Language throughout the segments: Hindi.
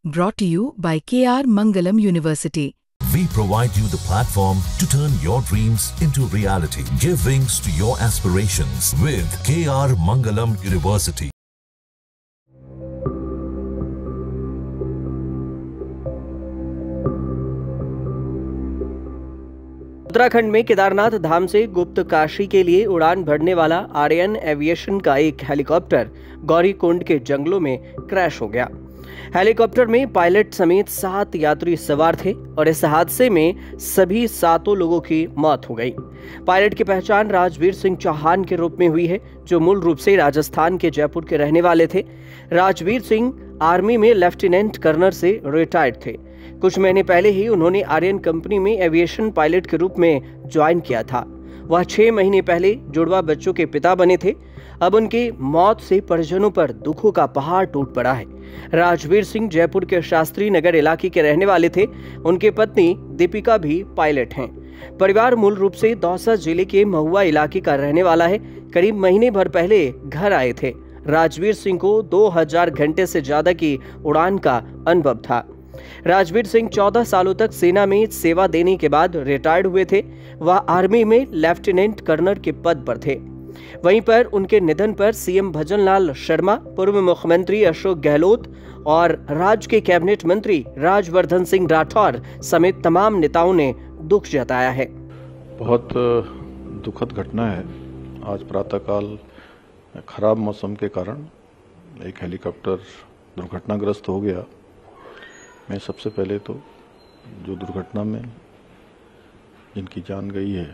Brought to you by KR Mangalam University. We provide you the platform to turn your dreams into reality. Give wings to your aspirations with KR Mangalam University. Uttarakhand में केदारनाथ धाम से गुप्त काशी के लिए उड़ान भरने वाला आर्यन एविएशन का एक हेलीकॉप्टर गौरीकुंड के जंगलों में क्रैश हो गया। हेलीकॉप्टर में पायलट समेत 7 यात्री सवार थे और इस हादसे में सभी 7 लोगों की मौत हो गई। पायलट की पहचान राजवीर सिंह चौहान के रूप में हुई है, जो मूल रूप से राजस्थान के जयपुर के रहने वाले थे। राजवीर सिंह आर्मी में लेफ्टिनेंट कर्नल से रिटायर्ड थे। कुछ महीने पहले ही उन्होंने आर्यन कंपनी में एविएशन पायलट के रूप में ज्वाइन किया था। वह 6 महीने पहले जुड़वा बच्चों के पिता बने थे। अब उनकी मौत से परिजनों पर दुखों का पहाड़ टूट पड़ा है। राजवीर सिंह जयपुर के शास्त्री नगर इलाके के रहने वाले थे। उनकी पत्नी दीपिका भी पायलट हैं। परिवार मूल रूप से दौसा जिले के महुआ इलाके का रहने वाला है। करीब महीने भर पहले घर आए थे। राजवीर सिंह को 2000 घंटे से ज्यादा की उड़ान का अनुभव था। राजवीर सिंह 14 सालों तक सेना में सेवा देने के बाद रिटायर्ड हुए थे। वह आर्मी में लेफ्टिनेंट कर्नल के पद पर थे। वहीं पर उनके निधन पर सीएम भजनलाल शर्मा, पूर्व मुख्यमंत्री अशोक गहलोत और राज्य के कैबिनेट मंत्री राजवर्धन सिंह राठौर समेत तमाम नेताओं ने दुख जताया है। बहुत दुखद घटना है। आज प्रातःकाल खराब मौसम के कारण एक हेलीकॉप्टर दुर्घटनाग्रस्त हो गया। मैं सबसे पहले तो जो दुर्घटना में जिनकी जान गई है,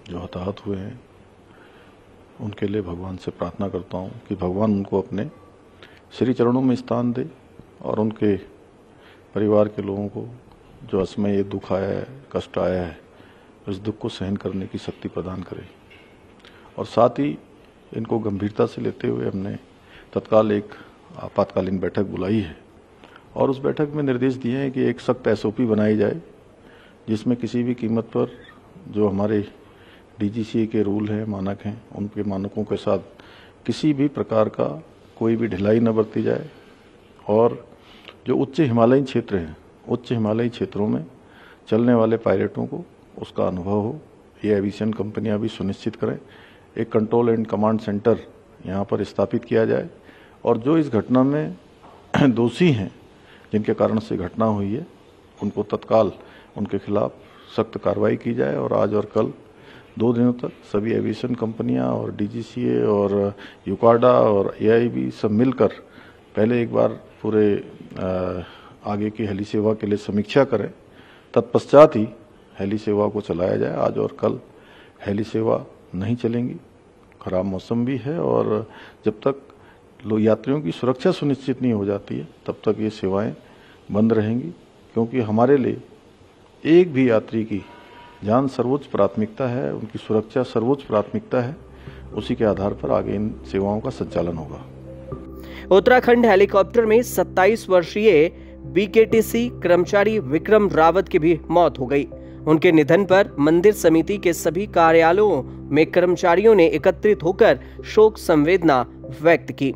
जो हताहत हुए हैं, उनके लिए भगवान से प्रार्थना करता हूं कि भगवान उनको अपने श्री चरणों में स्थान दे और उनके परिवार के लोगों को जो असमय ये दुख आया है, कष्ट आया है, उस दुख को सहन करने की शक्ति प्रदान करे। और साथ ही इनको गंभीरता से लेते हुए हमने तत्काल एक आपातकालीन बैठक बुलाई है और उस बैठक में निर्देश दिए हैं कि एक सख्त एसओपी बनाई जाए, जिसमें किसी भी कीमत पर जो हमारे डीजीसीए के रूल हैं, मानक हैं, उनके मानकों के साथ किसी भी प्रकार का कोई भी ढिलाई न बरती जाए और जो उच्च हिमालयी क्षेत्र हैं, उच्च हिमालयी क्षेत्रों में चलने वाले पायलटों को उसका अनुभव हो, ये एविएशन कंपनियां भी सुनिश्चित करें। एक कंट्रोल एंड कमांड सेंटर यहाँ पर स्थापित किया जाए और जो इस घटना में दोषी हैं, जिनके कारण से घटना हुई है, उनको तत्काल उनके खिलाफ सख्त कार्रवाई की जाए। और आज और कल 2 दिनों तक सभी एविएशन कंपनियां और डीजीसीए और यूकाडा और एआईबी सब मिलकर पहले एक बार पूरे आगे की हेली सेवा के लिए समीक्षा करें, तत्पश्चात ही हेली सेवा को चलाया जाए। आज और कल हेली सेवा नहीं चलेंगी, खराब मौसम भी है और जब तक यात्रियों की सुरक्षा सुनिश्चित नहीं हो जाती है तब तक ये सेवाएं बंद रहेंगी, क्योंकि हमारे लिए एक भी यात्री की जान सर्वोच्च प्राथमिकता है, उनकी सुरक्षा सर्वोच्च प्राथमिकता है। उसी के आधार पर आगे इन सेवाओं का संचालन होगा। उत्तराखंड हेलीकॉप्टर में 27 वर्षीय बीकेटीसी कर्मचारी विक्रम रावत की भी मौत हो गई। उनके निधन पर मंदिर समिति के सभी कार्यालयों में कर्मचारियों ने एकत्रित होकर शोक संवेदना व्यक्त की।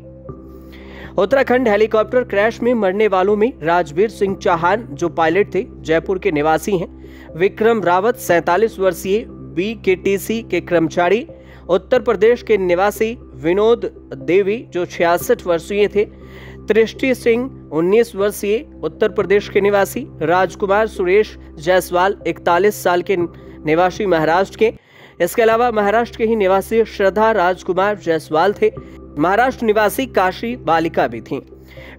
उत्तराखंड हेलीकॉप्टर क्रैश में मरने वालों में राजवीर सिंह चौहान, जो पायलट थे, जयपुर के निवासी हैं। विक्रम रावत 47 वर्षीय बीकेटीसी के कर्मचारी, उत्तर प्रदेश के निवासी विनोद देवी, जो 66 वर्षीय थे। दृष्टि सिंह 19 वर्षीय उत्तर प्रदेश के निवासी। राजकुमार सुरेश जायसवाल 41 साल के निवासी महाराष्ट्र के। इसके अलावा महाराष्ट्र के ही निवासी श्रद्धा राजकुमार जायसवाल थे। महाराष्ट्र निवासी काशी बालिका भी थी।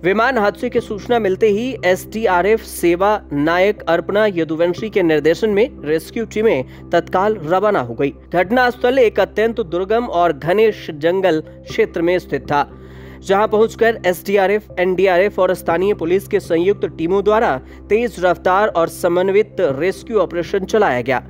विमान हादसे की सूचना मिलते ही एसडीआरएफ सेवा नायक अर्पणा यदुवंशी के निर्देशन में रेस्क्यू टीमें तत्काल रवाना हो गई। घटनास्थल एक अत्यंत दुर्गम और घने जंगल क्षेत्र में स्थित था, जहां पहुंचकर एसडीआरएफ, एनडीआरएफ और स्थानीय पुलिस के संयुक्त टीमों द्वारा तेज रफ्तार और समन्वित रेस्क्यू ऑपरेशन चलाया गया।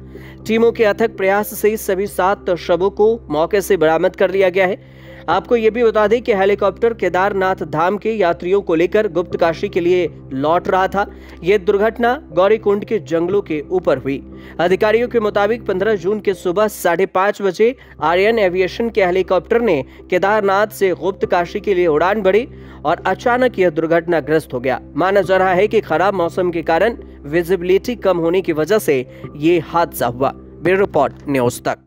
टीमों के अथक प्रयास से सभी 7 शवों को मौके से बरामद कर लिया गया है। आपको ये भी बता दें कि हेलीकॉप्टर केदारनाथ धाम के यात्रियों को लेकर गुप्त काशी के लिए लौट रहा था। यह दुर्घटना गौरीकुंड के जंगलों के ऊपर हुई। अधिकारियों के मुताबिक 15 जून की सुबह 5:30 बजे आर्यन एविएशन के हेलीकॉप्टर ने केदारनाथ से गुप्त काशी के लिए उड़ान भरी और अचानक यह दुर्घटनाग्रस्त हो गया। माना जा रहा है कि खराब मौसम के कारण विजिबिलिटी कम होने की वजह से ये हादसा हुआ। ब्यूरो रिपोर्ट, न्यूज़ तक।